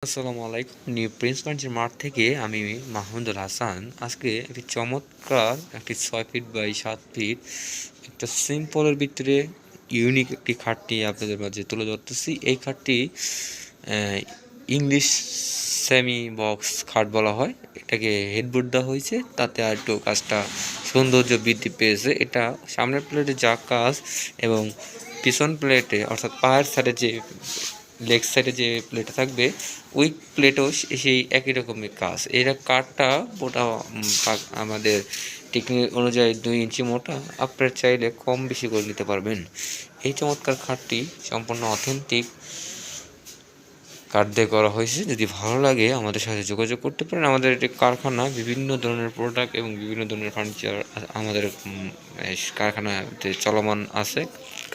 আসসালামু আলাইকুম। New Prince মার্চের মাঠ থেকে আমি মাহমুদুল হাসান আজকে একটি চমৎকার একটি 6 ফিট বাই 7 ফিট একটা সিম্পলের ভিতরে ইউনিক একটি খাটটি আপনাদের মাঝে তুলে ধরতেছি। এই খাটটি ইংলিশ সেমি বক্স খাট বলা হয়। এটাকে হেডবোর্ড দেওয়া হয়েছে, তাতে আর একটু কাজটা সৌন্দর্য বৃদ্ধি পেয়েছে। এটা সামনের প্লেটে যা কাজ এবং পিছন প্লেটে অর্থাৎ পায়ের সাইডে যে লেগ সাইডে যে প্লেটটা থাকবে ওই প্লেটও সেই একই রকমের কাজ। এরা কাঠটা মোটা আমাদের টেকনিক অনুযায়ী 2 ইঞ্চি মোটা, আপনারা চাইলে কম বেশি করে নিতে পারবেন। এই চমৎকার খাটটি সম্পূর্ণ অথেন্টিক কাঠ দিয়ে করা হয়েছে। যদি ভালো লাগে আমাদের সাথে যোগাযোগ করতে পারেন। আমাদের একটি কারখানা, বিভিন্ন ধরনের প্রোডাক্ট এবং বিভিন্ন ধরনের ফার্নিচার আমাদের কারখানাতে চলমান আছে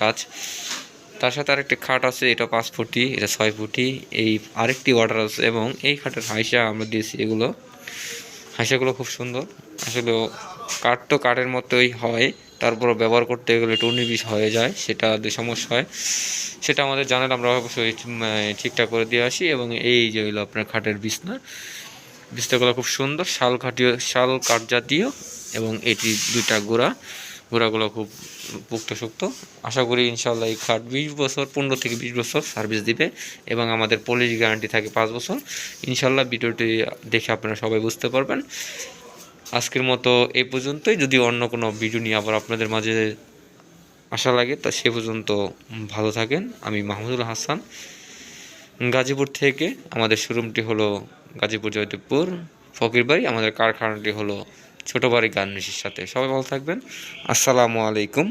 কাজ। তার সাথে আরেকটি খাট আছে, এটা 5 ফুটি, এটা 6 ফুটি। এই আরেকটি অর্ডার আছে এবং এই খাটের হাইসা আমরা দিয়েছি। হাইসাগুলো খুব সুন্দর। আসলে কাঠ তো কাঠের মতোই হয়, তারপরও ব্যবহার করতে গেলে একটু 19-20 হয়ে যায়, সেটা সমস্যা হয়। সেটা আমাদের জানালে আমরা অবশ্যই ঠিকঠাক করে দিয়ে আসি। এবং এই যে হলো আপনার খাটের বিছনাগুলো খুব সুন্দর, শাল কাঠ জাতীয়। এবং এটি 2টা গোড়াগুলো খুব পোক্তশক্ত। আশা করি ইনশাল্লাহ এই খাট 20 বছর, 15 থেকে 20 বছর সার্ভিস দিবে এবং আমাদের পলিশ গ্যারান্টি থাকে 5 বছর। ইনশাল্লাহ ভিডিওটি দেখে আপনারা সবাই বুঝতে পারবেন। আজকের মতো এই পর্যন্তই। যদি অন্য কোনো ভিডিও নিয়ে আবার আপনাদের মাঝে আশা লাগে, তা সে পর্যন্ত ভালো থাকেন। আমি মাহমুদুল হাসান, গাজীপুর থেকে। আমাদের শোরুমটি হলো গাজীপুর জয়দেবপুর ফকিরবাড়ি। আমাদের কারখানাটি হলো ছোটবাড়ি গার্মেন্টসের সাথে। সবাই ভালো থাকবেন। আসসালামু আলাইকুম।